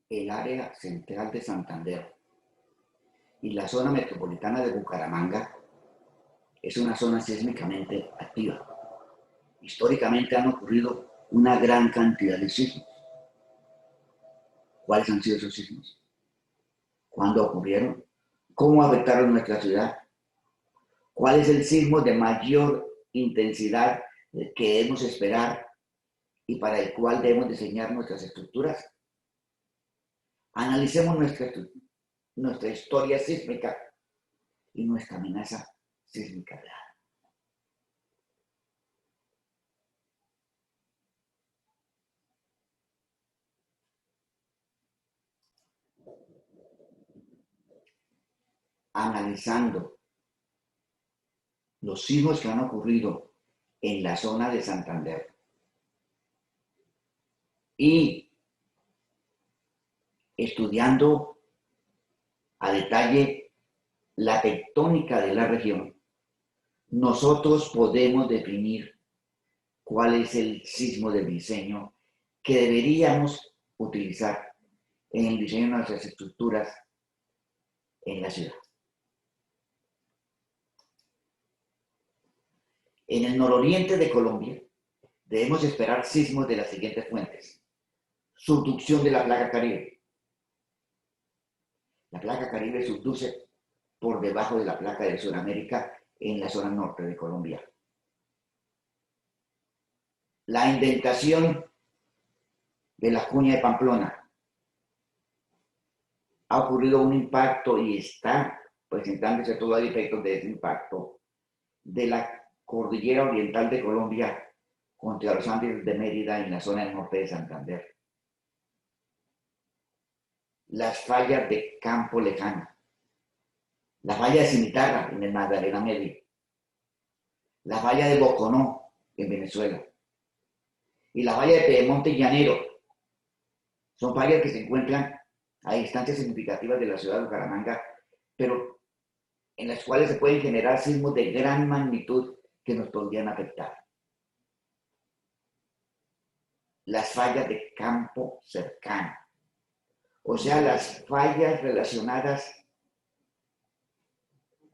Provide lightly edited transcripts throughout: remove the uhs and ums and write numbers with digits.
el área central de Santander y la zona metropolitana de Bucaramanga es una zona sísmicamente activa. Históricamente han ocurrido una gran cantidad de sismos. ¿Cuáles han sido esos sismos? ¿Cuándo ocurrieron? ¿Cómo afectaron nuestra ciudad? ¿Cuál es el sismo de mayor intensidad que debemos esperar y para el cual debemos diseñar nuestras estructuras? Analicemos nuestra historia sísmica y nuestra amenaza sísmica real. Analizando los sismos que han ocurrido en la zona de Santander y estudiando a detalle la tectónica de la región, nosotros podemos definir cuál es el sismo del diseño que deberíamos utilizar en el diseño de nuestras estructuras en la ciudad. En el nororiente de Colombia debemos esperar sismos de las siguientes fuentes. Subducción de la placa Caribe. La placa Caribe subduce por debajo de la placa de Sudamérica en la zona norte de Colombia. La indentación de la cuña de Pamplona. Ha ocurrido un impacto y está presentándose todavía efectos de ese impacto de la cordillera oriental de Colombia contra los Andes de Mérida en la zona del norte de Santander. Las fallas de Campo Lejano, la falla de Cimitarra en el Magdalena Medio, la falla de Boconó en Venezuela y la falla de Pedemonte Llanero. Son fallas que se encuentran a distancias significativas de la ciudad de Bucaramanga, pero en las cuales se pueden generar sismos de gran magnitud que nos podrían afectar. Las fallas de campo cercano, o sea, las fallas relacionadas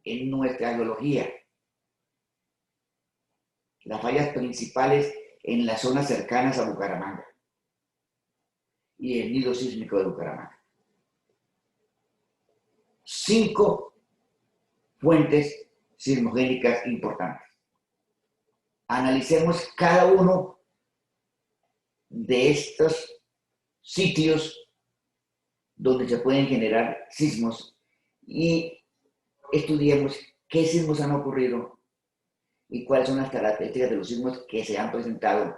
en nuestra geología, las fallas principales en las zonas cercanas a Bucaramanga y el nido sísmico de Bucaramanga. 5 fuentes sismogénicas importantes. Analicemos cada uno de estos sitios donde se pueden generar sismos y estudiemos qué sismos han ocurrido y cuáles son las características de los sismos que se han presentado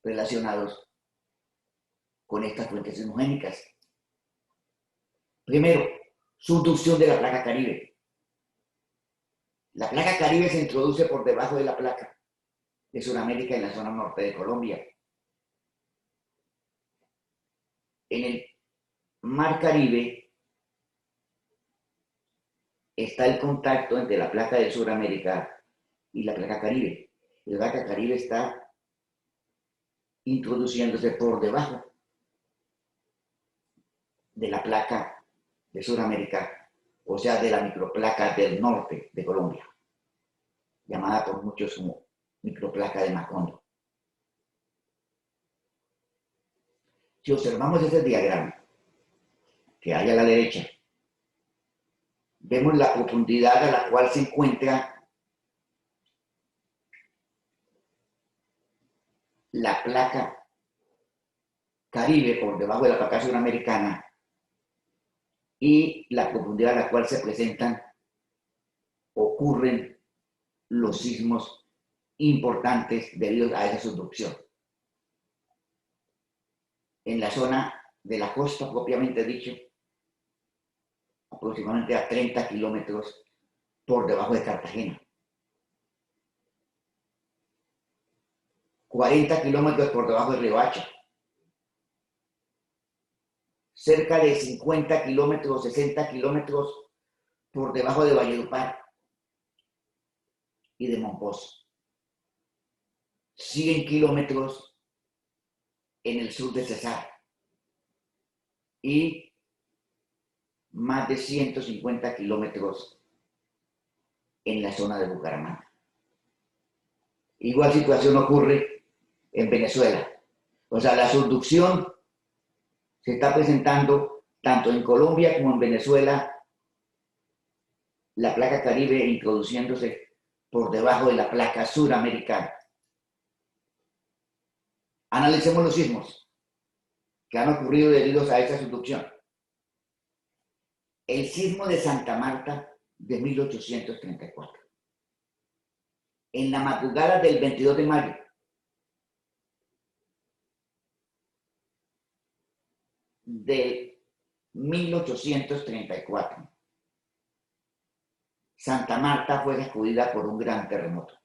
relacionados con estas fuentes sismogénicas. Primero, subducción de la placa Caribe. La placa Caribe se introduce por debajo de la placa de Sudamérica en la zona norte de Colombia. En el Mar Caribe está el contacto entre la placa de Sudamérica y la placa Caribe. La placa Caribe está introduciéndose por debajo de la placa de Sudamérica, o sea, de la microplaca del norte de Colombia, llamada por muchos como microplaca de Macondo. Si observamos ese diagrama que hay a la derecha, vemos la profundidad a la cual se encuentra la placa Caribe por debajo de la placa suramericana y la profundidad a la cual se presentan, ocurren los sismos importantes debido a esa subducción. En la zona de la costa, propiamente dicho, aproximadamente a 30 kilómetros por debajo de Cartagena. 40 kilómetros por debajo de Riohacha. Cerca de 50 kilómetros, 60 kilómetros por debajo de Valledupar y de Monpós. 100 kilómetros en el sur de Cesar. y más de 150 kilómetros en la zona de Bucaramanga. Igual situación ocurre en Venezuela. O sea, la subducción se está presentando tanto en Colombia como en Venezuela, la placa Caribe introduciéndose por debajo de la placa suramericana. Analicemos los sismos que han ocurrido debido a esta subducción. El sismo de Santa Marta de 1834. En la madrugada del 22 de mayo, de 1834, Santa Marta fue sacudida por un gran terremoto.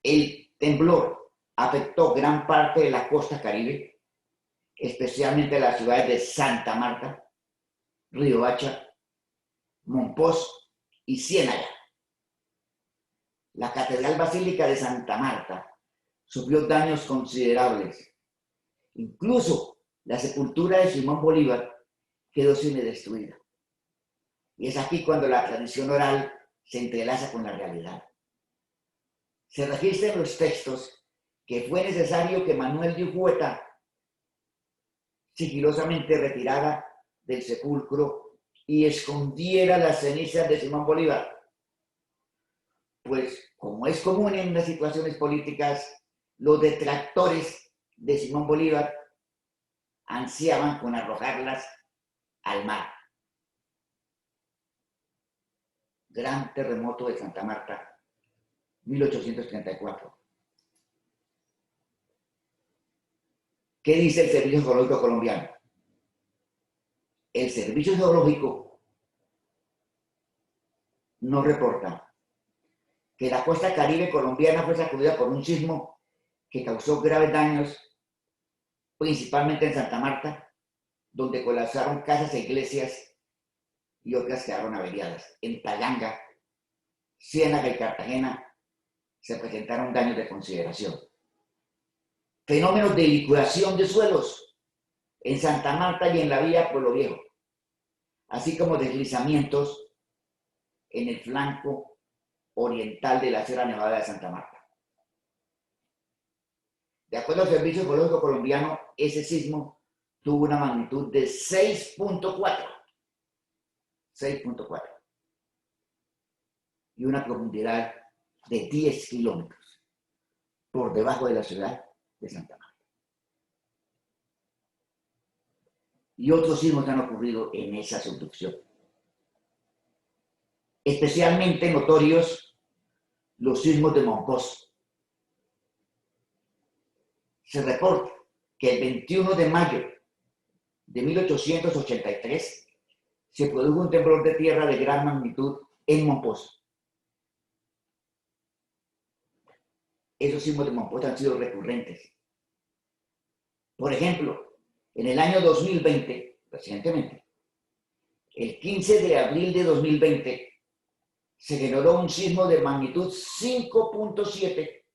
El temblor afectó gran parte de la costa Caribe, especialmente las ciudades de Santa Marta, Riohacha, Monpós y Ciénaga. La Catedral Basílica de Santa Marta sufrió daños considerables. Incluso la sepultura de Simón Bolívar quedó semidestruida. Y es aquí cuando la tradición oral se entrelaza con la realidad. Se registra en los textos que fue necesario que Manuel de Ujueta sigilosamente retirara del sepulcro y escondiera las cenizas de Simón Bolívar. Pues, como es común en las situaciones políticas, los detractores de Simón Bolívar ansiaban con arrojarlas al mar. Gran terremoto de Santa Marta, 1834. ¿Qué dice el Servicio Geológico Colombiano? El Servicio Geológico nos reporta que la costa caribe colombiana fue sacudida por un sismo que causó graves daños, principalmente en Santa Marta, donde colapsaron casas e iglesias y otras quedaron averiadas. En Taganga, Ciénaga y Cartagena se presentaron daños de consideración. Fenómenos de liquidación de suelos en Santa Marta y en la vía Pueblo Viejo, así como deslizamientos en el flanco oriental de la Sierra Nevada de Santa Marta. De acuerdo al Servicio Geológico Colombiano, ese sismo tuvo una magnitud de 6.4. 6.4. Y una profundidad de 10 kilómetros por debajo de la ciudad de Santa Marta. Y otros sismos han ocurrido en esa subducción. Especialmente notorios los sismos de Monpós. Se reporta que el 21 de mayo de 1883 se produjo un temblor de tierra de gran magnitud en Monpós. Esos sismos de Monpós han sido recurrentes. Por ejemplo, en el año 2020, recientemente, el 15 de abril de 2020, se generó un sismo de magnitud 5.7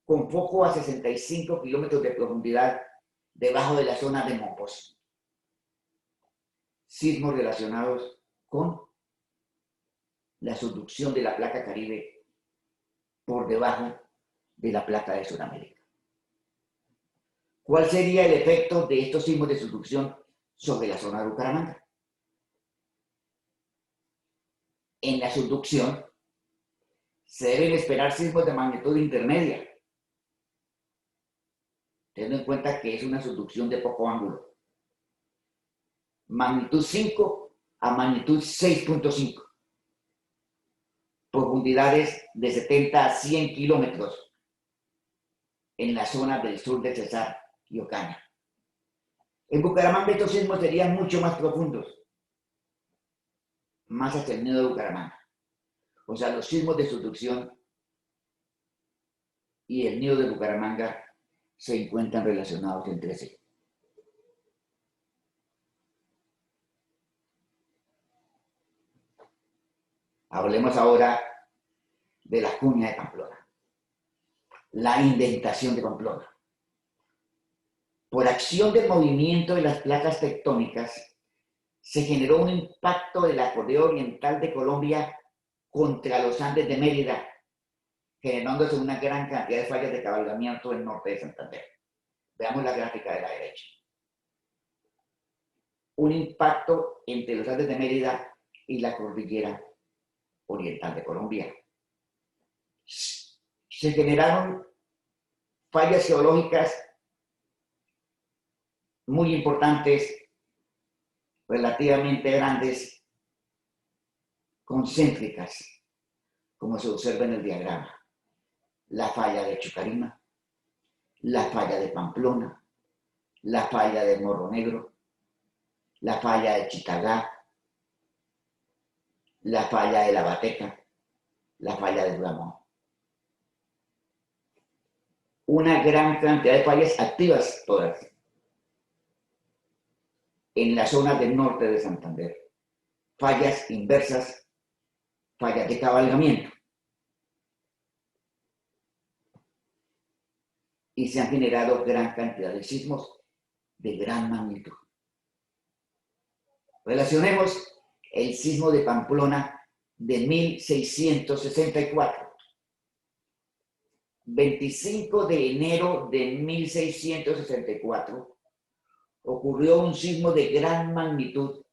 con foco a 65 kilómetros de profundidad debajo de la zona de Monpós. Sismos relacionados con la subducción de la placa Caribe por debajo de la placa de Sudamérica. ¿Cuál sería el efecto de estos sismos de subducción sobre la zona de Bucaramanga? En la subducción se deben esperar sismos de magnitud intermedia, teniendo en cuenta que es una subducción de poco ángulo. Magnitud 5 a magnitud 6.5. Profundidades de 70 a 100 kilómetros en la zona del sur de Cesar y Ocaña. En Bucaramanga estos sismos serían mucho más profundos, más hacia el nido de Bucaramanga. O sea, los sismos de subducción y el nido de Bucaramanga se encuentran relacionados entre sí. Hablemos ahora de la cuña de Pamplona, la indentación de Pamplona. Por acción del movimiento de las placas tectónicas, se generó un impacto de la cordillera oriental de Colombia contra los Andes de Mérida, generándose una gran cantidad de fallas de cabalgamiento en el norte de Santander. Veamos la gráfica de la derecha. Un impacto entre los Andes de Mérida y la cordillera oriental de Colombia. Se generaron fallas geológicas muy importantes, relativamente grandes, concéntricas, como se observa en el diagrama. La falla de Chucarima, la falla de Pamplona, la falla de Morro Negro, la falla de Chitagá, la falla de La Bateca, la falla de Bramón. Una gran cantidad de fallas activas todas en la zona del norte de Santander. Fallas inversas, fallas de cabalgamiento. Y se han generado gran cantidad de sismos de gran magnitud. Relacionemos el sismo de Pamplona de 1664. 25 de enero de 1664 ocurrió un sismo de gran magnitud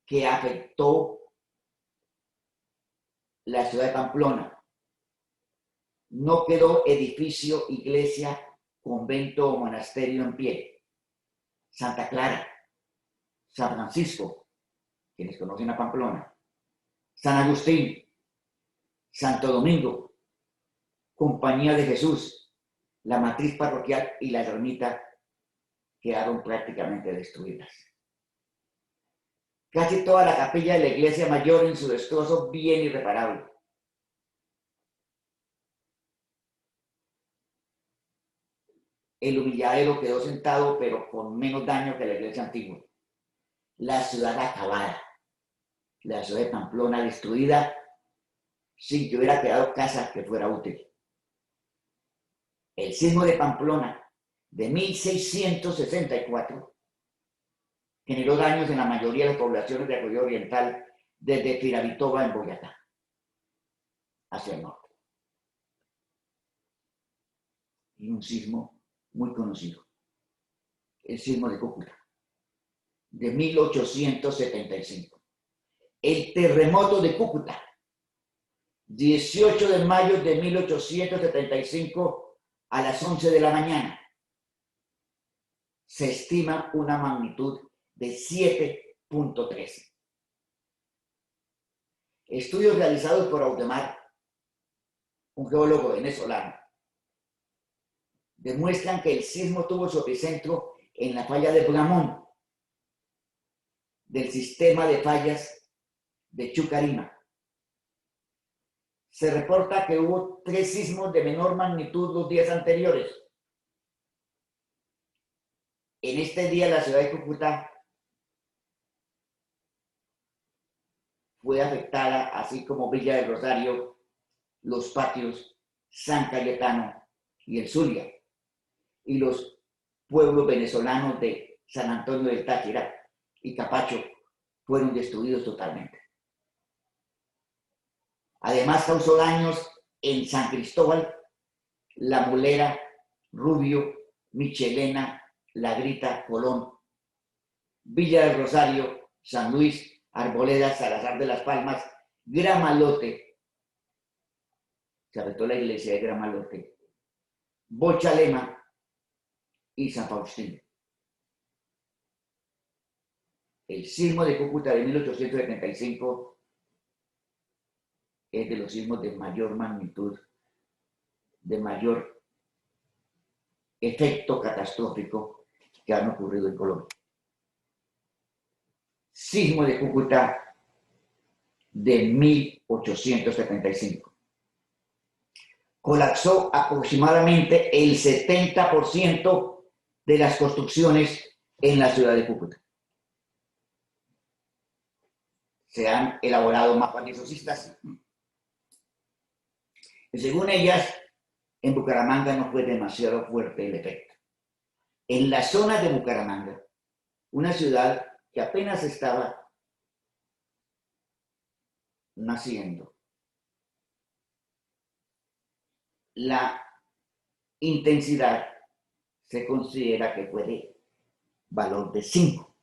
que afectó la ciudad de Pamplona. No quedó edificio, iglesia, convento o monasterio en pie. Santa Clara, San Francisco, quienes conocen a Pamplona, San Agustín, Santo Domingo, Compañía de Jesús, la matriz parroquial y la ermita quedaron prácticamente destruidas. Casi toda la capilla de la iglesia mayor en su destrozo bien irreparable. El humilladero quedó sentado, pero con menos daño que la iglesia antigua. La ciudad acabada. La ciudad de Pamplona destruida sin que hubiera quedado casa que fuera útil. El sismo de Pamplona de 1664 generó daños en la mayoría de las poblaciones de la cordillera oriental desde Firavitoba en Boyacá hacia el norte. Y un sismo muy conocido, el sismo de Cúcuta, de 1875. El terremoto de Cúcuta, 18 de mayo de 1875 a las 11 de la mañana. Se estima una magnitud de 7.13. Estudios realizados por Audemars, un geólogo venezolano, demuestran que el sismo tuvo su epicentro en la falla de Bramón, del sistema de fallas de Chucarima. Se reporta que hubo 3 sismos de menor magnitud los días anteriores. En este día la ciudad de Cúcuta fue afectada, así como Villa del Rosario, Los Patios, San Cayetano y el Zulia, y los pueblos venezolanos de San Antonio del Táchira y Capacho fueron destruidos totalmente. Además causó daños en San Cristóbal, La Mulera, Rubio, Michelena, La Grita, Colón, Villa del Rosario, San Luis, Arboleda, Salazar de las Palmas, Gramalote, se afectó la iglesia de Gramalote, Bochalema y San Faustino. El sismo de Cúcuta de 1875 es de los sismos de mayor magnitud, de mayor efecto catastrófico que han ocurrido en Colombia. Sismo de Cúcuta de 1875. Colapsó aproximadamente el 70% de las construcciones en la ciudad de Cúcuta. Se han elaborado mapas lisosistas. Y según ellas, en Bucaramanga no fue demasiado fuerte el efecto. en la zona de Bucaramanga, una ciudad que apenas estaba naciendo. La intensidad se considera que fue de valor de 5.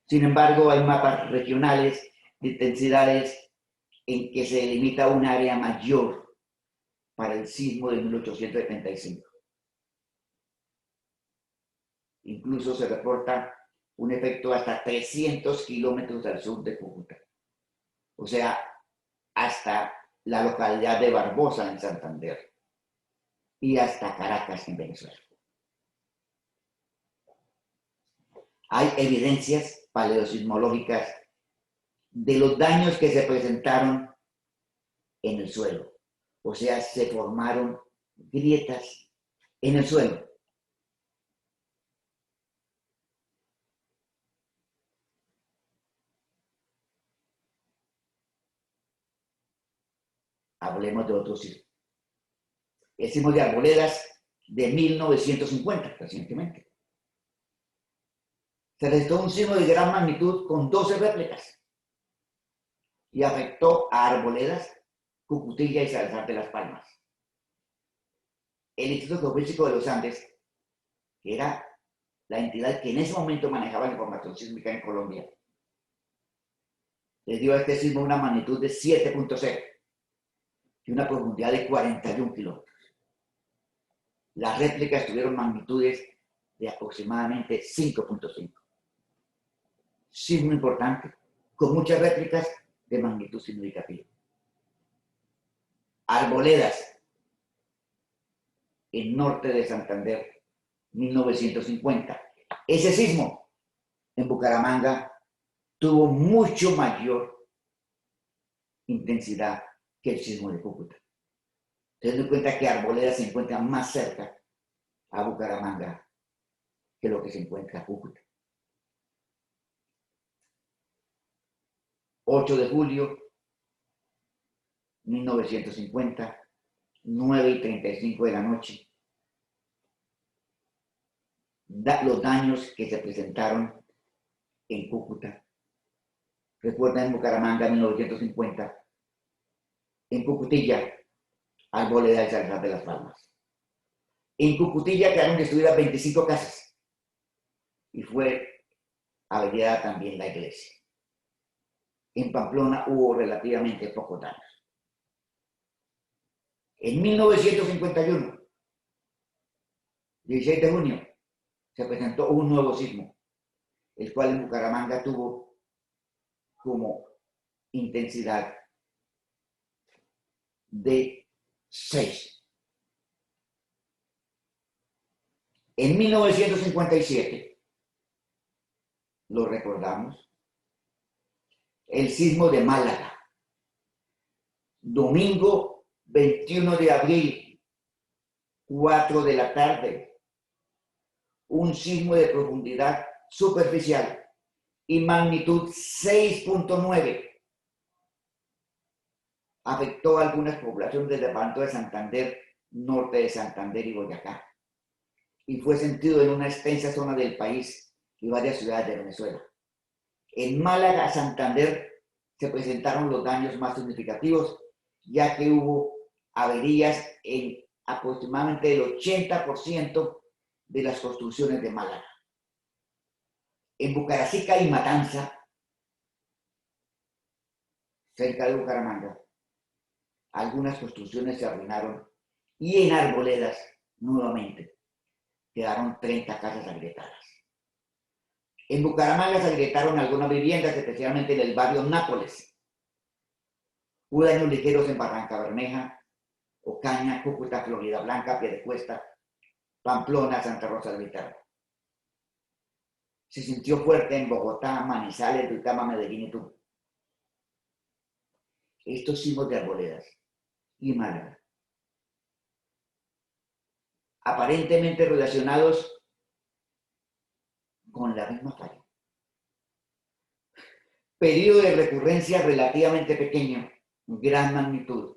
Sin embargo, hay mapas regionales de intensidades en que se delimita un área mayor para el sismo de 1875. Incluso se reporta un efecto hasta 300 kilómetros al sur de Cúcuta, o sea, hasta la localidad de Barbosa en Santander y hasta Caracas en Venezuela. Hay evidencias paleosismológicas de los daños que se presentaron en el suelo, o sea, se formaron grietas en el suelo. Hablemos de otro sismo. El sismo de Arboledas de 1950, recientemente. Se registró un sismo de gran magnitud con 12 réplicas y afectó a Arboledas, Cucutilla y Salazar de las Palmas. El Instituto Geofísico de los Andes, que era la entidad que en ese momento manejaba la información sísmica en Colombia, le dio a este sismo una magnitud de 7.0 y una profundidad de 41 kilómetros. Las réplicas tuvieron magnitudes de aproximadamente 5.5. Sismo importante, con muchas réplicas de magnitud significativa. Arboledas, en norte de Santander, 1950. Ese sismo en Bucaramanga tuvo mucho mayor intensidad que el sismo de Cúcuta. Teniendo en cuenta que Arboledas se encuentra más cerca a Bucaramanga que lo que se encuentra a Cúcuta. 8 de julio 1950, 9:35 de la noche. Los daños que se presentaron en Cúcuta. Recuerda en Bucaramanga 1950, en Cucutilla, Arboleda y Salazar de las Palmas. En Cucutilla quedaron destruidas 25 casas y fue averiada también la iglesia. En Pamplona hubo relativamente pocos daños. En 1951, 16 de junio, se presentó un nuevo sismo, el cual en Bucaramanga tuvo como intensidad de 6. En 1957, lo recordamos, el sismo de Málaga, domingo 21 de abril, 4 de la tarde, un sismo de profundidad superficial y magnitud 6.9. Afectó a algunas poblaciones del departamento de Santander, norte de Santander y Boyacá, y fue sentido en una extensa zona del país y varias ciudades de Venezuela. En Málaga, Santander, se presentaron los daños más significativos, ya que hubo averías en aproximadamente el 80% de las construcciones de Málaga. En Bucaracica y Matanza, cerca de Bucaramanga, algunas construcciones se arruinaron y en Arboledas, nuevamente, quedaron 30 casas agrietadas. En Bucaramanga se agrietaron algunas viviendas, especialmente en el barrio Nápoles. Hubo daños ligeros en Barranca Bermeja, Ocaña, Cúcuta, Florida Blanca, Piedecuesta, Pamplona, Santa Rosa del Viterbo. Se sintió fuerte en Bogotá, Manizales, Duitama, Medellín y Tunja. Estos sismos de Arboledas y Málaga, aparentemente relacionados con la misma falla. Periodo de recurrencia relativamente pequeño, gran magnitud.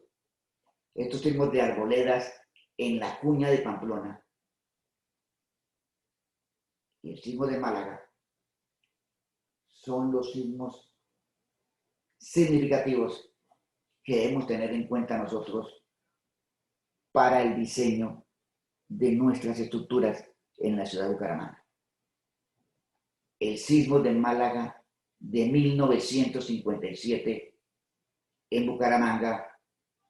Estos sismos de Arboledas en la Cuña de Pamplona y el sismo de Málaga son los sismos significativos que debemos tener en cuenta nosotros para el diseño de nuestras estructuras en la ciudad de Bucaramanga. El sismo de Málaga de 1957 en Bucaramanga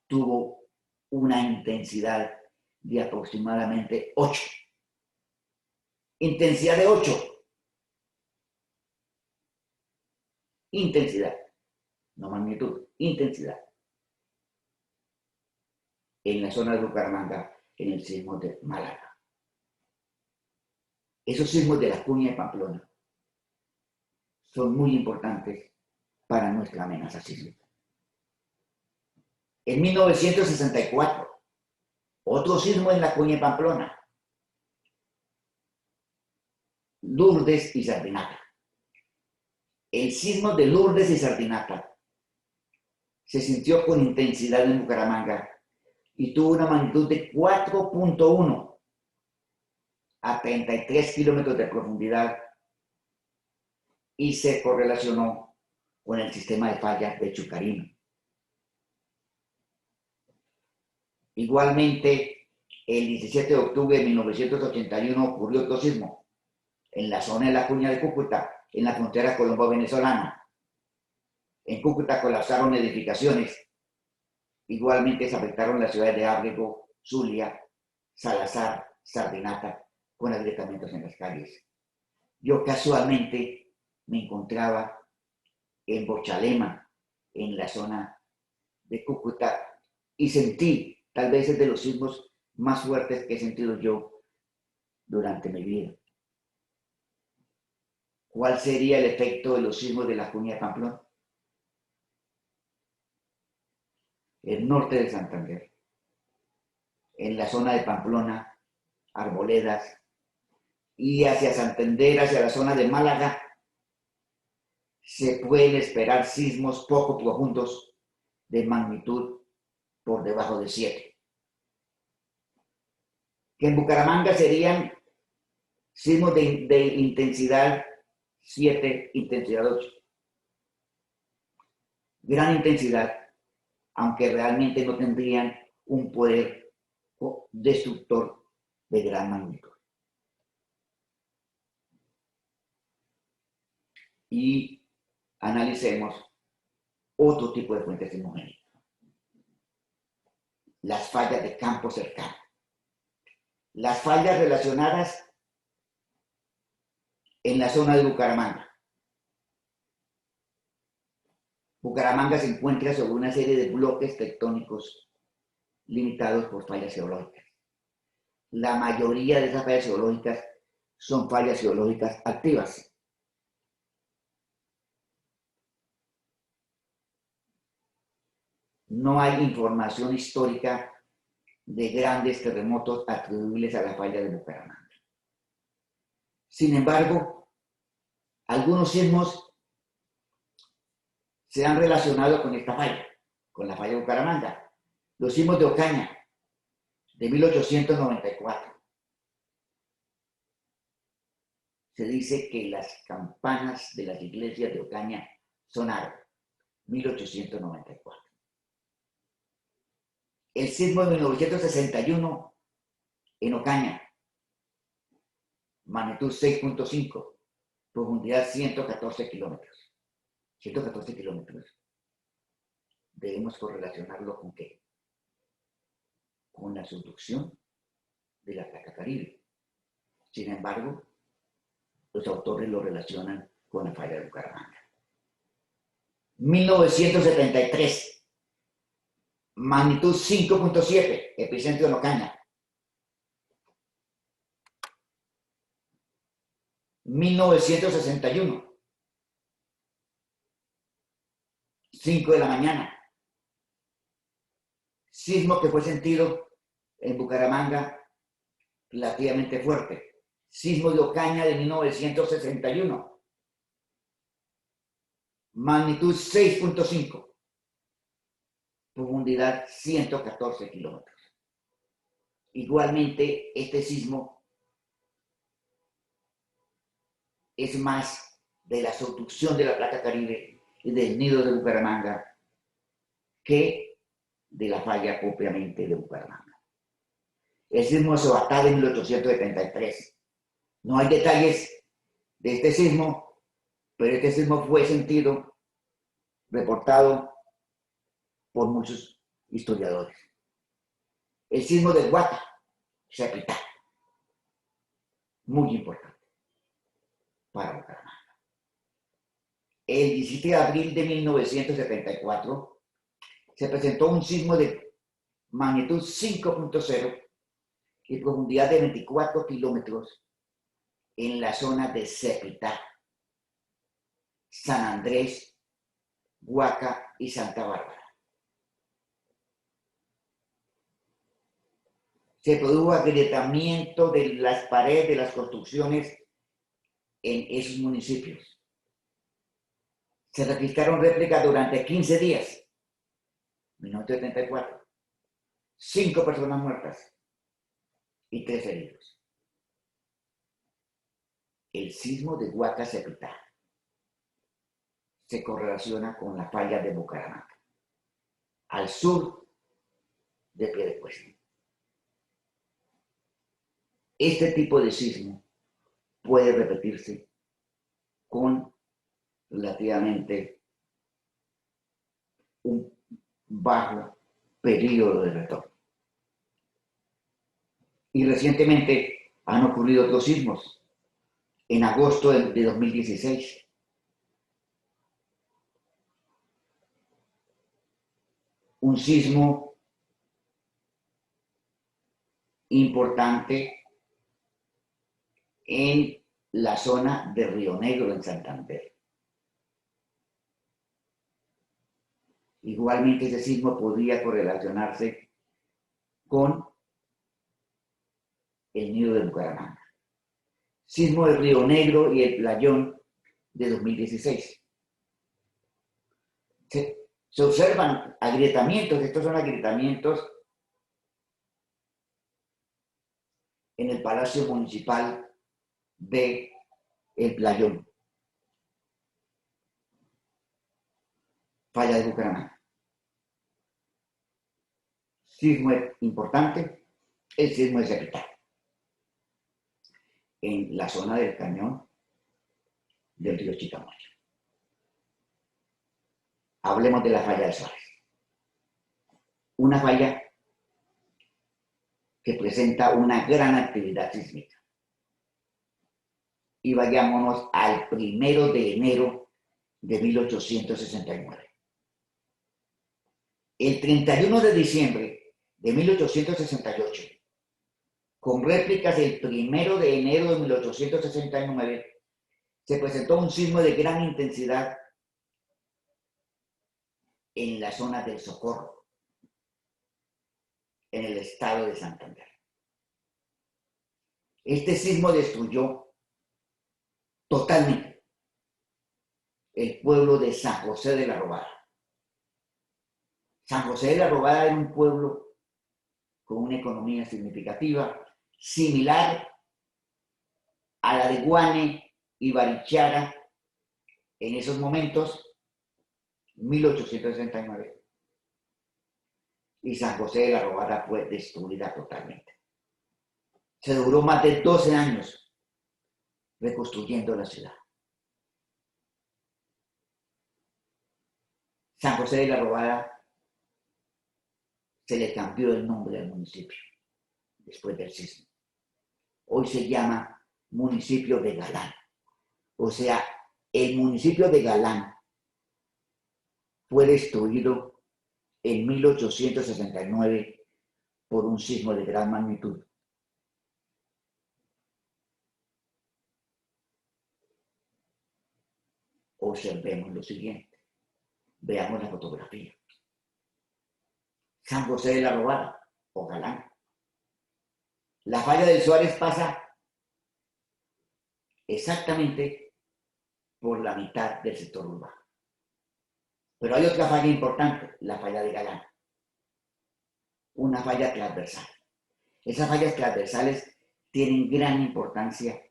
tuvo una intensidad de aproximadamente 8. Intensidad de 8. Intensidad, no magnitud, intensidad. En la zona de Bucaramanga, en el sismo de Málaga. Esos sismos de la Cuña de Pamplona son muy importantes para nuestra amenaza sísmica. En 1964, otro sismo en la Cuña de Pamplona. Lourdes y Sardinata. El sismo de Lourdes y Sardinata se sintió con intensidad en Bucaramanga y tuvo una magnitud de 4.1 a 33 kilómetros de profundidad y se correlacionó con el sistema de fallas de Chucarino. Igualmente, el 17 de octubre de 1981 ocurrió otro sismo en la zona de la Cuña de Cúcuta, en la frontera colombo-venezolana. En Cúcuta colapsaron edificaciones. Igualmente se afectaron las ciudades de Ábrego, Zulia, Salazar, Sardinata, con agrietamientos en las calles. Yo casualmente me encontraba en Bochalema, en la zona de Cúcuta, y sentí, tal vez es de los sismos más fuertes que he sentido yo durante mi vida. ¿Cuál sería el efecto de los sismos de la Cuña de Pamplona? El norte de Santander, en la zona de Pamplona, Arboledas, y hacia Santander, hacia la zona de Málaga, se pueden esperar sismos poco profundos de magnitud por debajo de 7. Que en Bucaramanga serían sismos de intensidad 7, intensidad 8. Gran intensidad, aunque realmente no tendrían un poder destructor de gran magnitud. Y analicemos otro tipo de fuentes sismogénicas. Las fallas de campo cercano. Las fallas relacionadas en la zona de Bucaramanga. Bucaramanga se encuentra sobre una serie de bloques tectónicos limitados por fallas geológicas. La mayoría de esas fallas geológicas son fallas geológicas activas. No hay información histórica de grandes terremotos atribuibles a la falla de Bucaramanga. Sin embargo, algunos sismos se han relacionado con esta falla, con la falla de Bucaramanga. Los sismos de Ocaña, de 1894. Se dice que las campanas de las iglesias de Ocaña sonaron, 1894. El sismo de 1961 en Ocaña, magnitud 6.5, profundidad 114 kilómetros. 114 kilómetros. Debemos correlacionarlo con ¿qué? Con la subducción de la placa Caribe. Sin embargo, los autores lo relacionan con la falla de Bucaramanga. 1973, magnitud 5.7, epicentro en Ocaña. 1961, 5 de la mañana. Sismo que fue sentido en Bucaramanga relativamente fuerte. Sismo de Ocaña de 1961. Magnitud 6.5. Profundidad 114 kilómetros. Igualmente, este sismo es más de la subducción de la placa Caribe y del nido de Bucaramanga que de la falla propiamente de Bucaramanga. El sismo se data de 1873. No hay detalles de este sismo, pero este sismo fue sentido, reportado por muchos historiadores. El sismo de Guata, Cepita, muy importante para Bucaramanga. El 17 de abril de 1974 se presentó un sismo de magnitud 5.0 y profundidad de 24 kilómetros en la zona de Cepita, San Andrés, Huaca y Santa Bárbara. Se produjo agrietamiento de las paredes de las construcciones en esos municipios. Se registraron réplicas durante 15 días, 1974. 5 personas muertas y 3 heridos. El sismo de Huaca-Cepita se correlaciona con la falla de Bucaramanga, al sur de Piedecuesta. Este tipo de sismo puede repetirse con relativamente un bajo periodo de retorno. Y recientemente han ocurrido otros sismos. En agosto de 2016, un sismo importante en la zona de Río Negro, en Santander. Igualmente, ese sismo podría correlacionarse con el nido de Bucaramanga. Sismo de Río Negro y el Playón de 2016. Se observan agrietamientos, estos son agrietamientos en el Palacio Municipal de El Playón. Falla de Bucaramanga. Sismo importante, el sismo de Cepita, en la zona del cañón del río Chicamocha. Hablemos de la falla de Suárez. Una falla que presenta una gran actividad sísmica. Y vayámonos al 1 de enero de 1869. El 31 de diciembre de 1868, con réplicas del 1 de enero de 1869, se presentó un sismo de gran intensidad en la zona del Socorro, en el estado de Santander. Este sismo destruyó totalmente el pueblo de San José de la Robada. San José de la Robada era un pueblo con una economía significativa, similar a la de Guane y Barichara en esos momentos, 1869. Y San José de la Robada fue destruida totalmente. Se duró más de 12 años reconstruyendo la ciudad. San José de la Robada se le cambió el nombre al municipio después del sismo. Hoy se llama municipio de Galán. O sea, el municipio de Galán fue destruido en 1869 por un sismo de gran magnitud. Observemos lo siguiente. Veamos la fotografía. San José de la Robada, o Galán. La falla del Suárez pasa exactamente por la mitad del sector urbano. Pero hay otra falla importante, la falla de Galán. Una falla transversal. Esas fallas transversales tienen gran importancia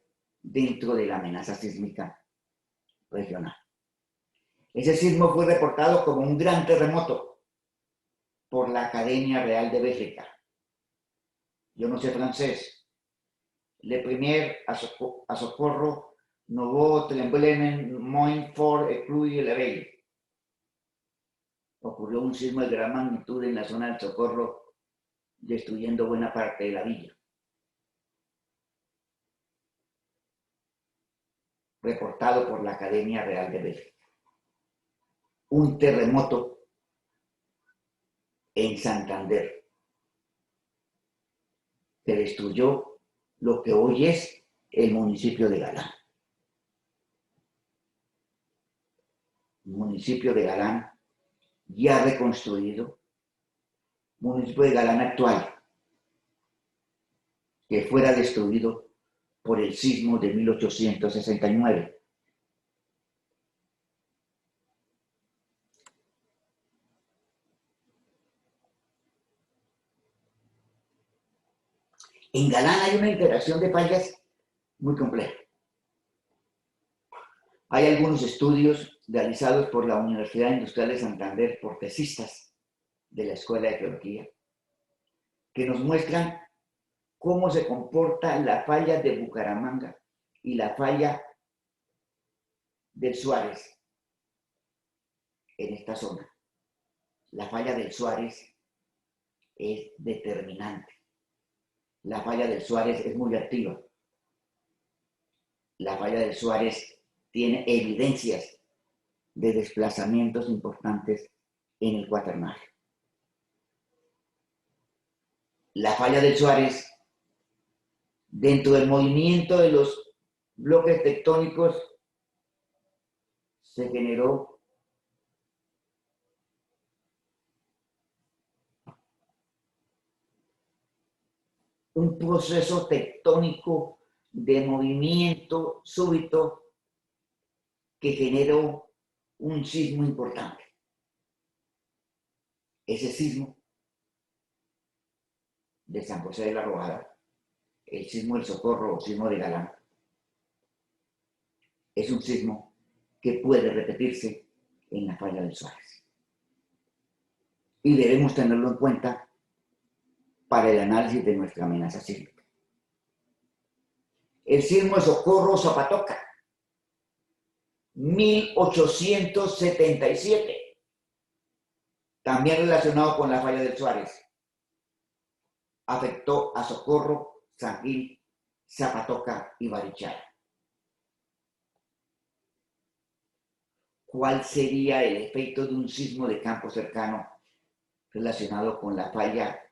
dentro de la amenaza sísmica regional. Ese sismo fue reportado como un gran terremoto por la Academia Real de Bélgica. Yo no sé francés. Le premier a socorro nouveau tremblement moins fort et plus élevé. Ocurrió un sismo de gran magnitud en la zona del Socorro, destruyendo buena parte de la villa. Reportado por la Academia Real de Bélgica. Un terremoto en Santander que destruyó lo que hoy es el municipio de Galán. Un municipio de Galán ya reconstruido, municipio de Galán actual, que fuera destruido por el sismo de 1869. En Galán hay una interacción de fallas muy compleja. Hay algunos estudios realizados por la Universidad Industrial de Santander por tesistas de la Escuela de Geología que nos muestran cómo se comporta la falla de Bucaramanga y la falla del Suárez en esta zona. La falla del Suárez es determinante. La falla del Suárez es muy activa. La falla del Suárez tiene evidencias de desplazamientos importantes en el cuaternario. La falla del Suárez, dentro del movimiento de los bloques tectónicos, se generó un proceso tectónico de movimiento súbito que generó un sismo importante. Ese sismo de San José de la Robada, el sismo del Socorro o sismo de Galán, es un sismo que puede repetirse en la falla del Suárez. Y debemos tenerlo en cuenta para el análisis de nuestra amenaza sísmica. El sismo de Socorro Zapatoca, 1877, también relacionado con la falla del Suárez, afectó a Socorro, San Gil, Zapatoca y Barichara. ¿Cuál sería el efecto de un sismo de campo cercano relacionado con la falla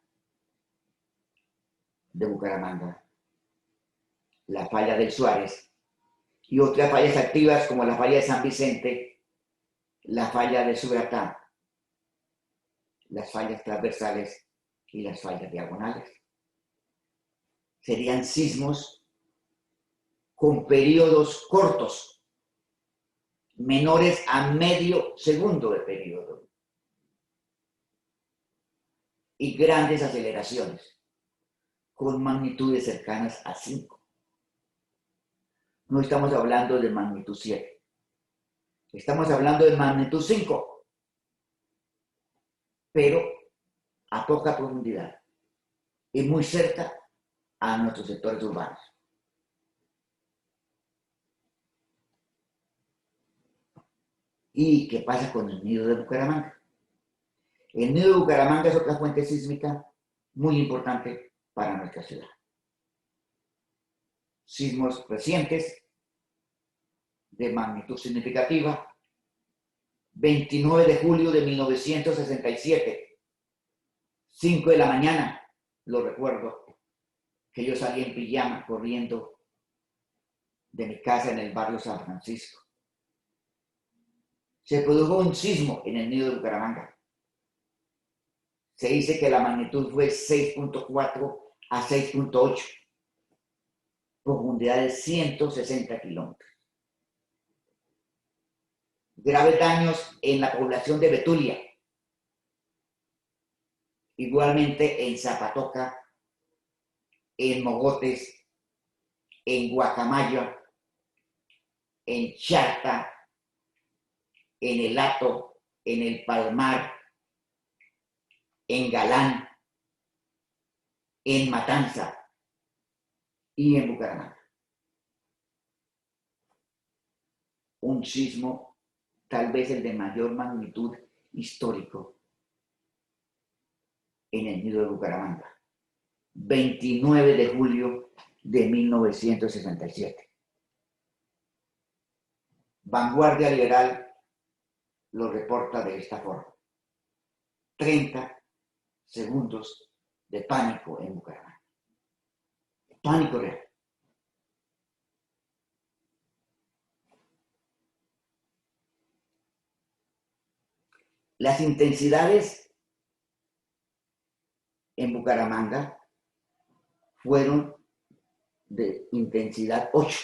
de Bucaramanga, la falla del Suárez y otras fallas activas como la falla de San Vicente, la falla de Suratá, las fallas transversales y las fallas diagonales? Serían sismos con periodos cortos, menores a medio segundo de periodo, y grandes aceleraciones con magnitudes cercanas a 5. No estamos hablando de magnitud 7, estamos hablando de magnitud 5, pero a poca profundidad y muy cerca a nuestros sectores urbanos. ¿Y qué pasa con el nido de Bucaramanga? El nido de Bucaramanga es otra fuente sísmica muy importante para nuestra ciudad. Sismos recientes de magnitud significativa, 29 de julio de 1967, 5 de la mañana, lo recuerdo, que yo salí en pijama corriendo de mi casa en el barrio San Francisco. Se produjo un sismo en el nido de Bucaramanga. Se dice que la magnitud fue 6.4 a 6.8, profundidad de 160 kilómetros. Graves daños en la población de Betulia, igualmente en Zapatoca en Mogotes, en Guacamaya, en Charta, en El Hato, en El Palmar, en Galán, en Matanza y en Bucaramanga. Un sismo, tal vez el de mayor magnitud histórico, en el nido de Bucaramanga. 29 de julio de 1967. Vanguardia Liberal lo reporta de esta forma. 30 segundos de pánico en Bucaramanga. Pánico real. Las intensidades en Bucaramanga fueron de intensidad 8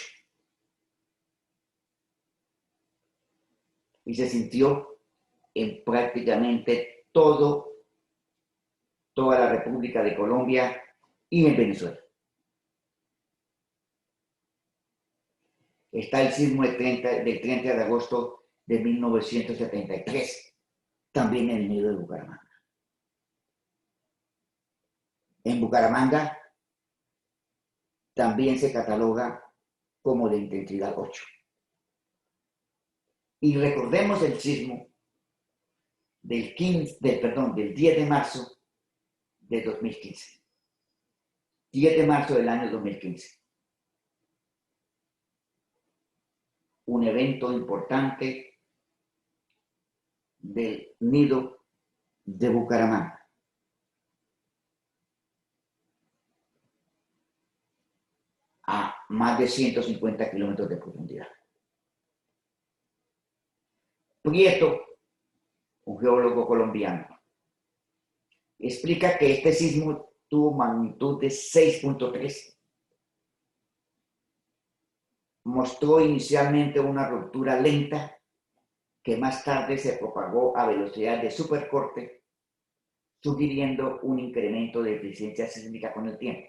y se sintió en prácticamente toda la República de Colombia y en Venezuela. Está el sismo del 30 de agosto de 1973, también en el nido de Bucaramanga. En Bucaramanga también se cataloga como de intensidad 8. Y recordemos el sismo del 10 de marzo de 2015. 10 de marzo del año 2015. Un evento importante del nido de Bucaramanga. A más de 150 kilómetros de profundidad. Prieto, un geólogo colombiano, explica que este sismo tuvo magnitud de 6.3. Mostró inicialmente una ruptura lenta que más tarde se propagó a velocidad de supercorte, sugiriendo un incremento de eficiencia sísmica con el tiempo.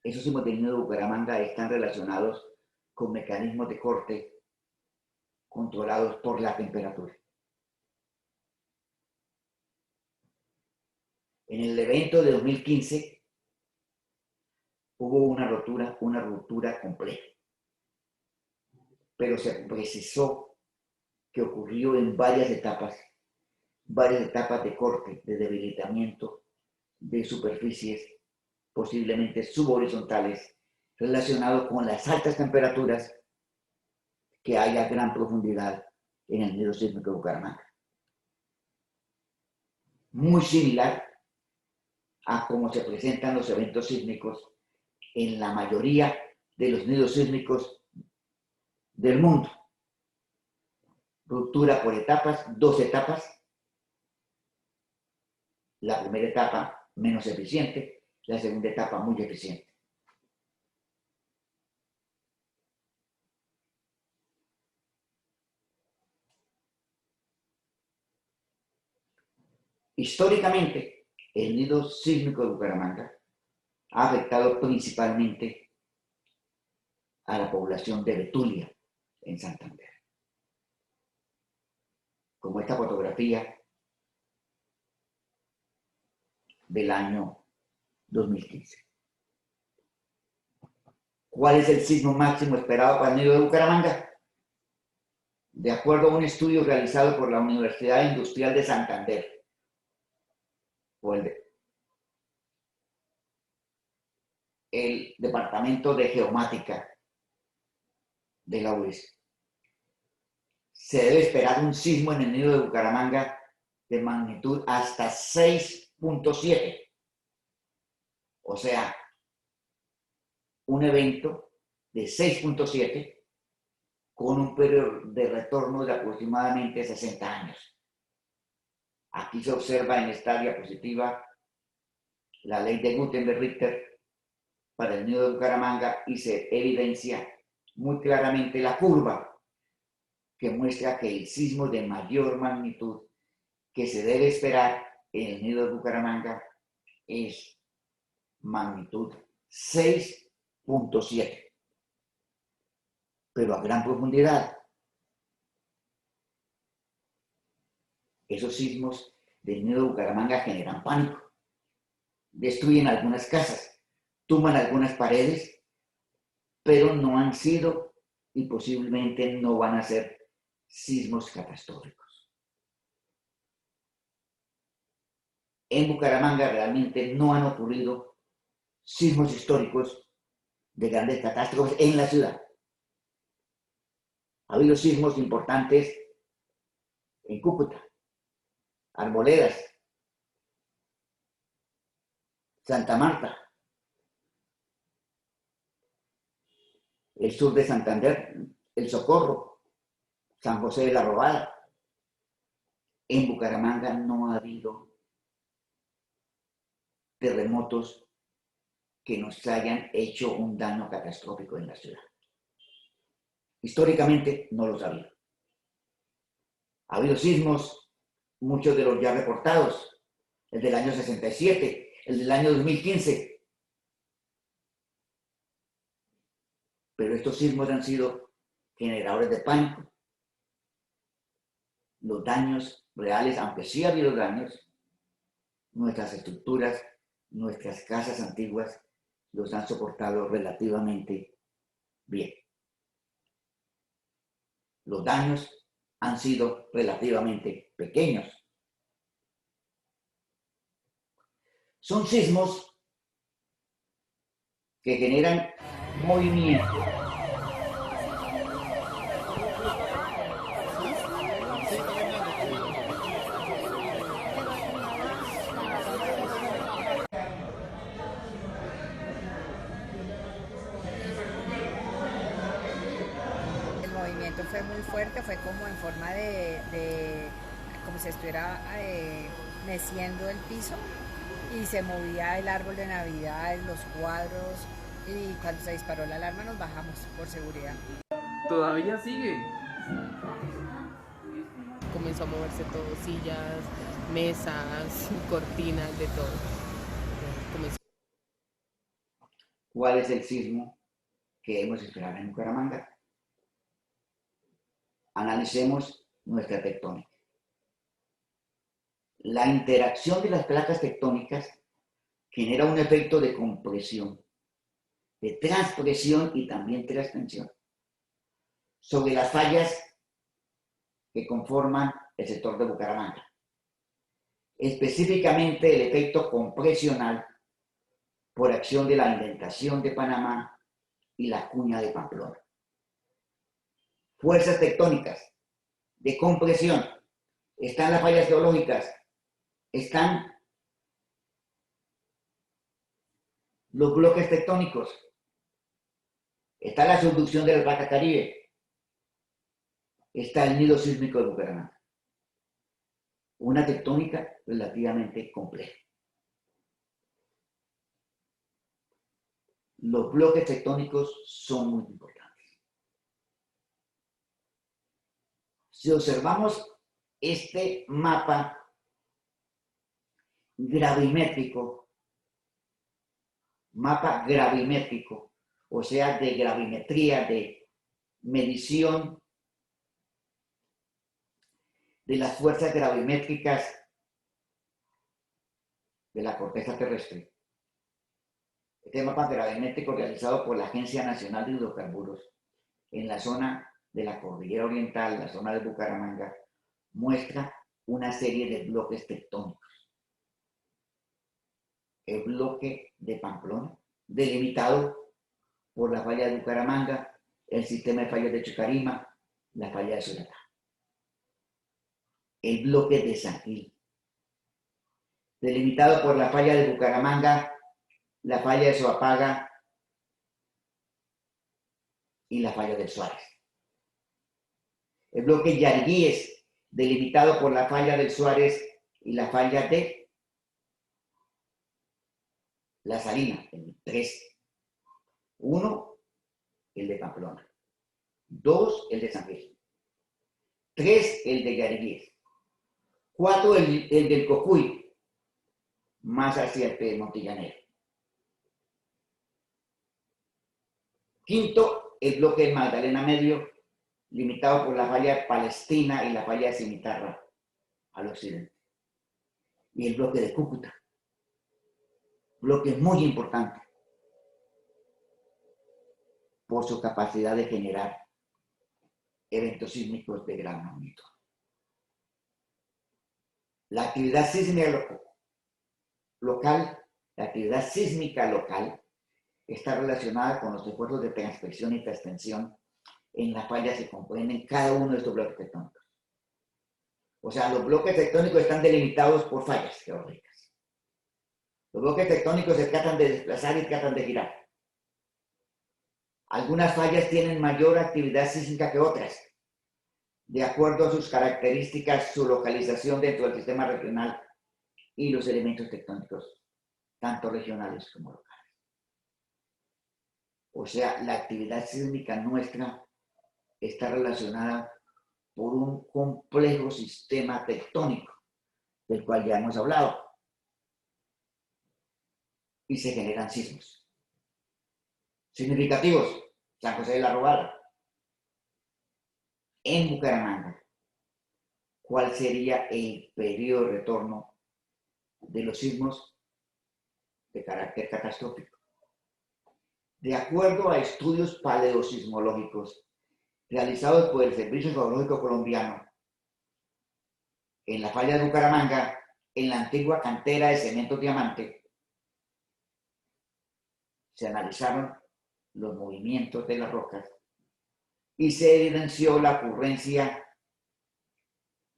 Esos sismos del nido de Bucaramanga están relacionados con mecanismos de corte controlados por la temperatura. En el evento de 2015 hubo una ruptura completa, pero se precisó que ocurrió en varias etapas de corte, de debilitamiento de superficies posiblemente subhorizontales relacionados con las altas temperaturas que hay a gran profundidad en el nido sísmico de Bucaramanga. Muy similar a cómo se presentan los eventos sísmicos en la mayoría de los nidos sísmicos del mundo. Ruptura por etapas, 2 etapas. La primera etapa menos eficiente, la segunda etapa muy eficiente. Históricamente, el nido sísmico de Bucaramanga ha afectado principalmente a la población de Betulia, en Santander. Como esta fotografía del año 2015. ¿Cuál es el sismo máximo esperado para el nido de Bucaramanga? De acuerdo a un estudio realizado por la Universidad Industrial de Santander, o el Departamento de Geomática de la UES, se debe esperar un sismo en el nido de Bucaramanga de magnitud hasta 6.7. O sea, un evento de 6.7 con un periodo de retorno de aproximadamente 60 años. Aquí se observa en esta diapositiva la ley de Gutenberg-Richter para el nido de Bucaramanga y se evidencia muy claramente la curva que muestra que el sismo de mayor magnitud que se debe esperar el nido de Bucaramanga es magnitud 6.7, pero a gran profundidad. Esos sismos del nido de Bucaramanga generan pánico, destruyen algunas casas, tumban algunas paredes, pero no han sido y posiblemente no van a ser sismos catastróficos. En Bucaramanga realmente no han ocurrido sismos históricos de grandes catástrofes en la ciudad. Ha habido sismos importantes en Cúcuta, Arboledas, Santa Marta, el sur de Santander, El Socorro, San José de la Robada. En Bucaramanga no ha habido terremotos que nos hayan hecho un daño catastrófico en la ciudad. Históricamente no los ha habido. Ha habido sismos, muchos de los ya reportados, el del año 67, el del año 2015. Pero estos sismos han sido generadores de pánico. Los daños reales, aunque sí ha habido daños, nuestras estructuras, nuestras casas antiguas los han soportado relativamente bien. Los daños han sido relativamente pequeños. Son sismos que generan movimiento. El movimiento fue muy fuerte, fue como en forma como si estuviera meciendo el piso y se movía el árbol de Navidad, los cuadros, y cuando se disparó la alarma nos bajamos por seguridad. Todavía sigue. Comenzó a moverse todo, sillas, mesas, cortinas, de todo. Comenzó. ¿Cuál es el sismo que hemos esperado en Bucaramanga? Analicemos nuestra tectónica. La interacción de las placas tectónicas genera un efecto de compresión, de transpresión y también transtensión sobre las fallas que conforman el sector de Bucaramanga. Específicamente el efecto compresional por acción de la indentación de Panamá y la cuña de Pamplona. Fuerzas tectónicas de compresión. Están las fallas geológicas, están los bloques tectónicos, está la subducción de la placa Caribe, está el nido sísmico de Bucaramanga. Una tectónica relativamente compleja. Los bloques tectónicos son muy importantes. Si observamos este mapa gravimétrico, o sea, de gravimetría, de medición de las fuerzas gravimétricas de la corteza terrestre. Este mapa gravimétrico realizado por la Agencia Nacional de Hidrocarburos en la zona de la Cordillera Oriental, la zona de Bucaramanga, muestra una serie de bloques tectónicos. El bloque de Pamplona, delimitado por la falla de Bucaramanga, el sistema de fallas de Chucarima, la falla de Suratá. El bloque de San Gil, delimitado por la falla de Bucaramanga, la falla de Soapaga y la falla del Suárez. El bloque Yariguíes, delimitado por la falla del Suárez y la falla de La Salina, el 3. 1, el de Pamplona. 2, el de San Gil. 3, el de Yariguíes. 4, el del Cocuy. más hacia el Pedemonte Llanero. Quinto, el bloque de Magdalena Medio, limitado por la falla Palestina y la falla de Cimitarra al occidente. Y el bloque de Cúcuta, bloque muy importante por su capacidad de generar eventos sísmicos de gran magnitud. La actividad sísmica local, la actividad sísmica local está relacionada con los esfuerzos de transpresión y transtensión en las fallas que comprenden cada uno de estos bloques tectónicos. O sea, los bloques tectónicos están delimitados por fallas geológicas. Los bloques tectónicos se tratan de desplazar y tratan de girar. Algunas fallas tienen mayor actividad sísmica que otras, de acuerdo a sus características, su localización dentro del sistema regional y los elementos tectónicos, tanto regionales como locales. O sea, la actividad sísmica nuestra está relacionada por un complejo sistema tectónico, del cual ya hemos hablado, y se generan sismos significativos. San José de la Robada, en Bucaramanga, ¿cuál sería el periodo de retorno de los sismos de carácter catastrófico? De acuerdo a estudios paleosismológicos realizados por el Servicio Geológico Colombiano, en la falla de Bucaramanga, en la antigua cantera de cemento diamante, se analizaron los movimientos de las rocas y se evidenció la ocurrencia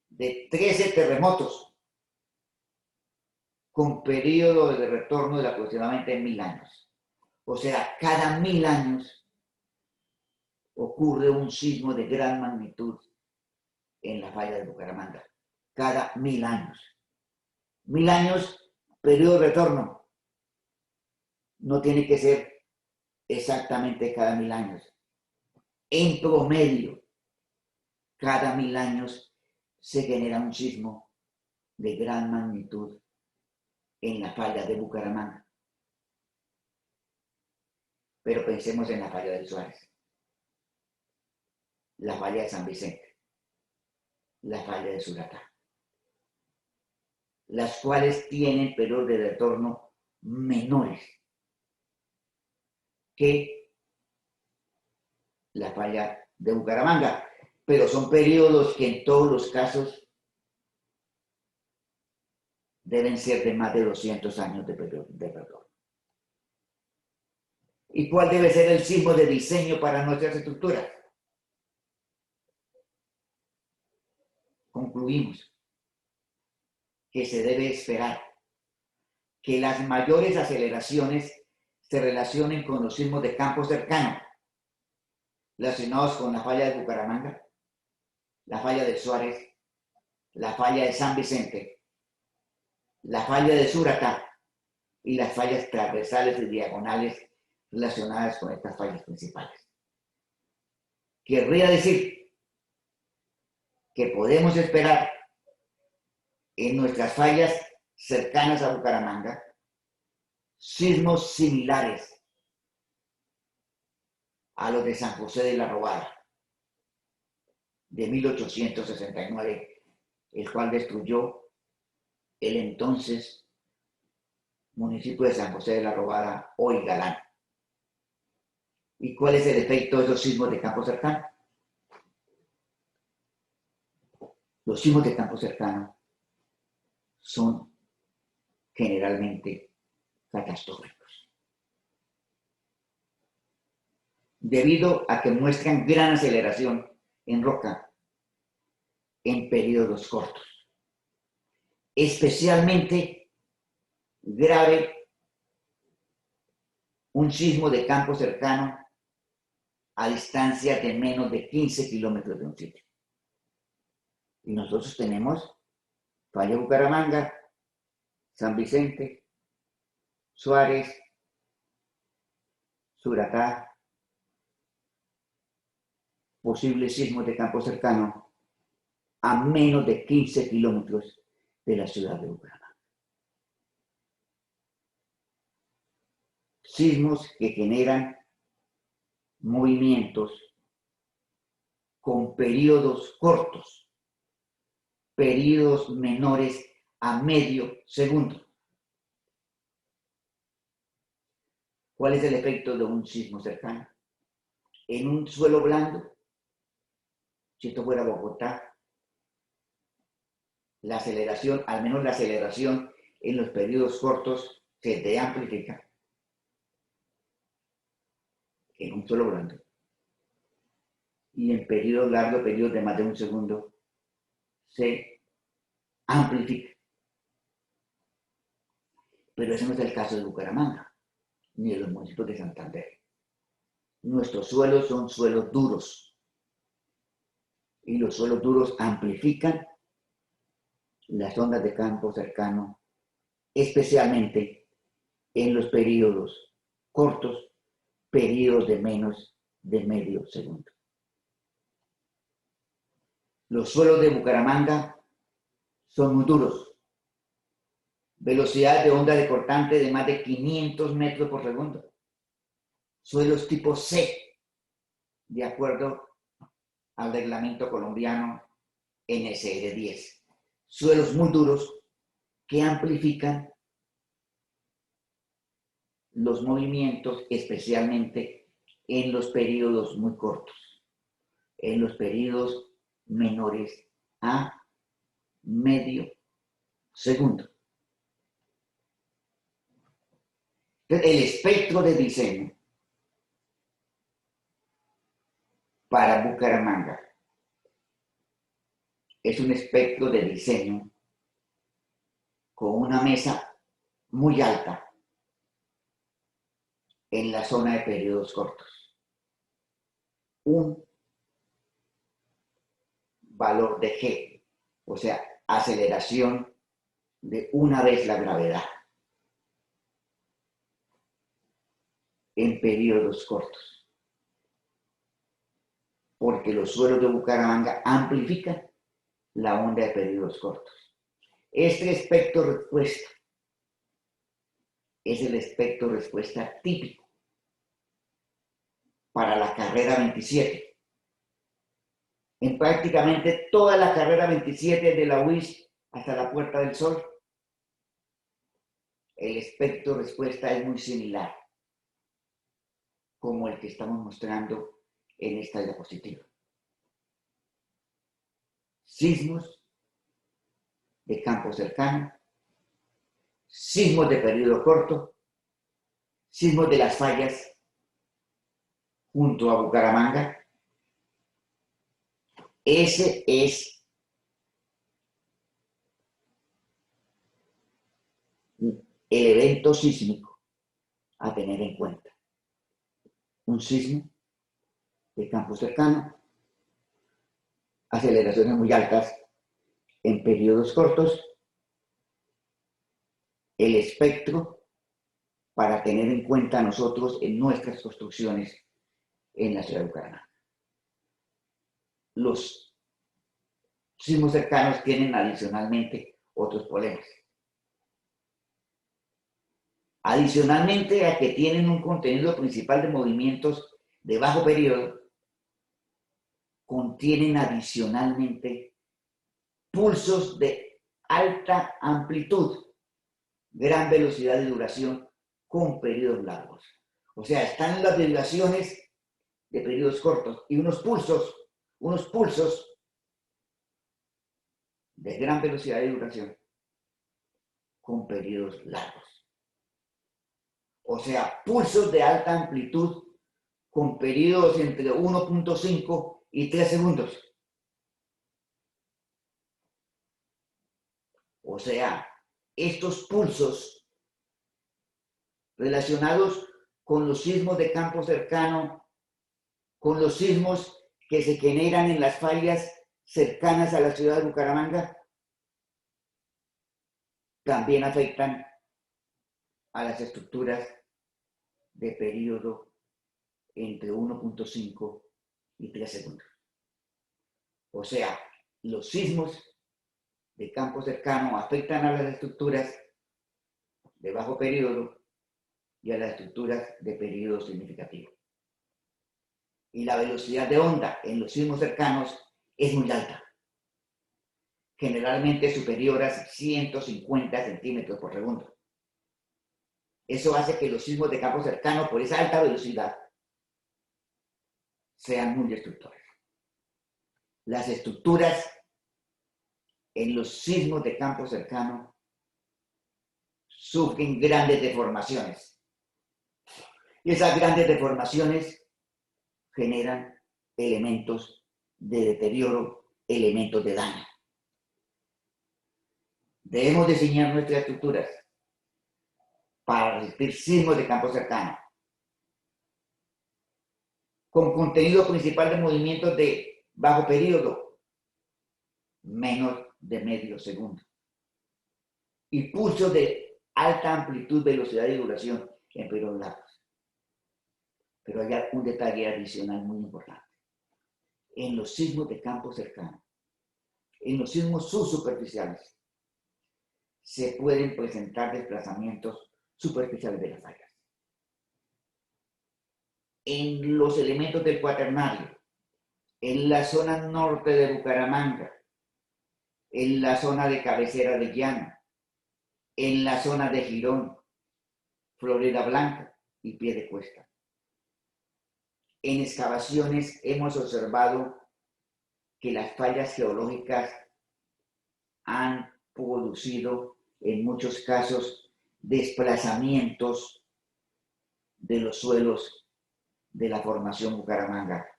de 13 terremotos con periodo de retorno de aproximadamente 1000 años. O sea, cada 1000 años ocurre un sismo de gran magnitud en la falla de Bucaramanga. Cada 1000 años. 1000 años, periodo de retorno. No tiene que ser exactamente cada 1000 años. En promedio, cada 1000 años se genera un sismo de gran magnitud en la falla de Bucaramanga. Pero pensemos en la falla del Suárez, la falla de San Vicente, la falla de Suratá, las cuales tienen periodos de retorno menores que la falla de Bucaramanga, pero son periodos que en todos los casos deben ser de más de 200 años de periodo de retorno. ¿Y cuál debe ser el sismo de diseño para nuestras estructuras? Concluimos que se debe esperar que las mayores aceleraciones se relacionen con los sismos de campo cercano, relacionados con la falla de Bucaramanga, la falla de Suárez, la falla de San Vicente, la falla de Suratá y las fallas transversales y diagonales relacionadas con estas fallas principales. Querría decir que podemos esperar en nuestras fallas cercanas a Bucaramanga sismos similares a los de San José de la Robada de 1869, el cual destruyó el entonces municipio de San José de la Robada, hoy Galán. ¿Y cuál es el efecto de esos sismos de campo cercano? Los sismos de campo cercano son generalmente catastróficos, debido a que muestran gran aceleración en roca en periodos cortos. Especialmente grave un sismo de campo cercano a distancia de menos de 15 kilómetros de un sitio. Y nosotros tenemos falla Bucaramanga, San Vicente, Suárez, Suratá, posibles sismos de campo cercano a menos de 15 kilómetros de la ciudad de Bucaramanga. sismos que generan movimientos con periodos cortos, periodos menores a medio segundo. ¿Cuál es el efecto de un sismo cercano? En un suelo blando, si esto fuera Bogotá, la aceleración, al menos la aceleración en los periodos cortos, se te amplifica en un suelo blando. Y en periodos largos, periodos de más de un segundo, se amplifica. Pero ese no es el caso de Bucaramanga, ni de los municipios de Santander. Nuestros suelos son suelos duros. Y los suelos duros amplifican las ondas de campo cercano, especialmente en los periodos cortos, periodos de menos de medio segundo. Los suelos de Bucaramanga son muy duros. Velocidad de onda de cortante de más de 500 metros por segundo. Suelos tipo C, de acuerdo al reglamento colombiano NSR10. Suelos muy duros que amplifican los movimientos, especialmente en los periodos muy cortos, en los periodos menores a medio segundo. Entonces, el espectro de diseño para Bucaramanga es un espectro de diseño con una mesa muy alta en la zona de periodos cortos. Un valor de G, o sea, aceleración de una vez la gravedad en periodos cortos. Porque los suelos de Bucaramanga amplifican la onda de periodos cortos. Este espectro respuesta es el espectro respuesta típico para la carrera 27. En prácticamente toda la carrera 27 de la UIS hasta la Puerta del Sol, el espectro respuesta es muy similar como el que estamos mostrando en esta diapositiva. Sismos de campo cercano, sismos de periodo corto, sismos de las fallas junto a Bucaramanga. Ese es el evento sísmico a tener en cuenta. Un sismo de campo cercano, aceleraciones muy altas en periodos cortos, el espectro para tener en cuenta nosotros en nuestras construcciones en la ciudad de Bucaramanga. Los sismos cercanos tienen adicionalmente otros problemas. Adicionalmente a que tienen un contenido principal de movimientos de bajo periodo, contienen adicionalmente pulsos de alta amplitud, gran velocidad de duración con periodos largos. O sea, están las vibraciones de periodos cortos y unos pulsos de gran velocidad de duración con periodos largos. O sea, pulsos de alta amplitud con periodos entre 1.5 y 3 segundos. O sea, estos pulsos relacionados con los sismos de campo cercano, con los sismos que se generan en las fallas cercanas a la ciudad de Bucaramanga, también afectan a las estructuras de periodo entre 1.5 y 3 segundos. O sea, los sismos de campo cercano afectan a las estructuras de bajo periodo y a las estructuras de periodo significativo. Y la velocidad de onda en los sismos cercanos es muy alta, generalmente superior a 150 centímetros por segundo. Eso hace que los sismos de campo cercano, por esa alta velocidad, sean muy destructores. Las estructuras en los sismos de campo cercano sufren grandes deformaciones. Y esas grandes deformaciones generan elementos de deterioro, elementos de daño. Debemos diseñar nuestras estructuras para resistir sismos de campo cercano, con contenido principal de movimientos de bajo periodo, menos de medio segundo, y pulsos de alta amplitud, velocidad y duración en periodos largos. Pero hay un detalle adicional muy importante. En los sismos de campo cercano, en los sismos subsuperficiales, se pueden presentar desplazamientos superficiales de las fallas. En los elementos del cuaternario, en la zona norte de Bucaramanga, en la zona de cabecera de Llano, en la zona de Girón, Florida Blanca y Piedecuesta. En excavaciones hemos observado que las fallas geológicas han producido en muchos casos desplazamientos de los suelos de la formación Bucaramanga,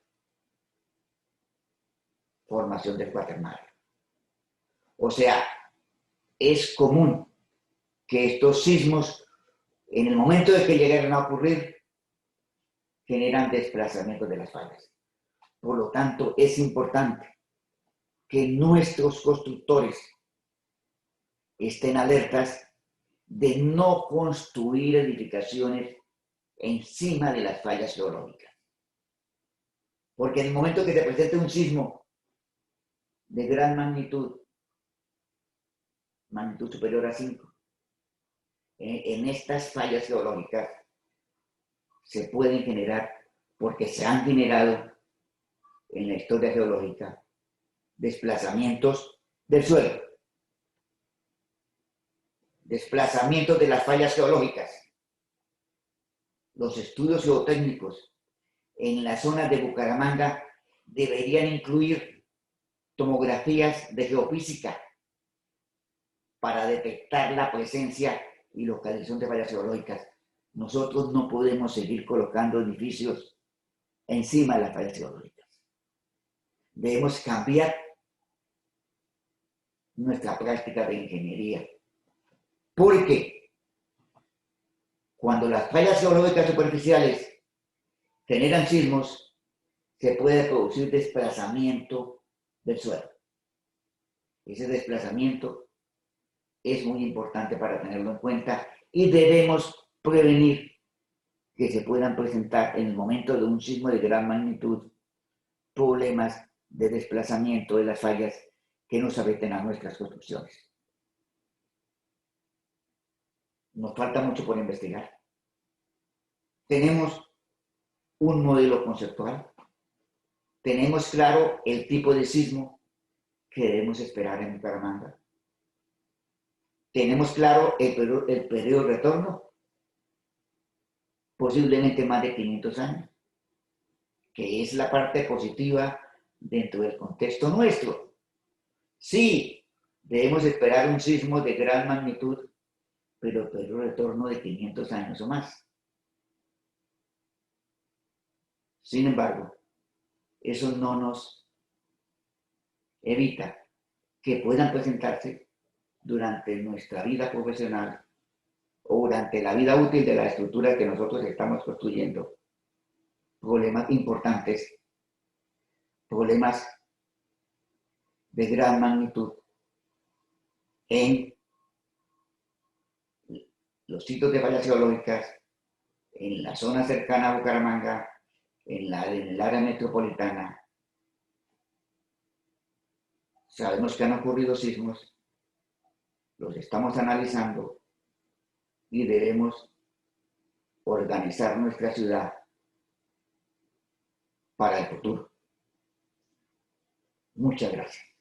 formación del cuaternario. O sea, es común que estos sismos, en el momento de que llegaran a ocurrir, generan desplazamientos de las fallas. Por lo tanto, es importante que nuestros constructores estén alertas de no construir edificaciones encima de las fallas geológicas. Porque en el momento que se presente un sismo de gran magnitud superior a 5, en estas fallas geológicas se pueden generar, porque se han generado en la historia geológica, desplazamientos del suelo, desplazamientos de las fallas geológicas. Los estudios geotécnicos en la zona de Bucaramanga deberían incluir tomografías de geofísica para detectar la presencia y localización de fallas geológicas. Nosotros no podemos seguir colocando edificios encima de las fallas geológicas. Debemos cambiar nuestra práctica de ingeniería. Porque cuando las fallas geológicas superficiales generan sismos, se puede producir desplazamiento del suelo. Ese desplazamiento es muy importante para tenerlo en cuenta y debemos prevenir que se puedan presentar en el momento de un sismo de gran magnitud problemas de desplazamiento de las fallas que nos afecten a nuestras construcciones. Nos falta mucho por investigar. Tenemos un modelo conceptual. Tenemos claro el tipo de sismo que debemos esperar en Bucaramanga. Tenemos claro el periodo de retorno, posiblemente más de 500 años, que es la parte positiva dentro del contexto nuestro. Sí, debemos esperar un sismo de gran magnitud, pero el periodo de retorno de 500 años o más. Sin embargo, eso no nos evita que puedan presentarse durante nuestra vida profesional o durante la vida útil de la estructura que nosotros estamos construyendo problemas importantes, problemas de gran magnitud en los sitios de fallas geológicas, en la zona cercana a Bucaramanga, en el área metropolitana. Sabemos que han ocurrido sismos, los estamos analizando y debemos organizar nuestra ciudad para el futuro. Muchas gracias.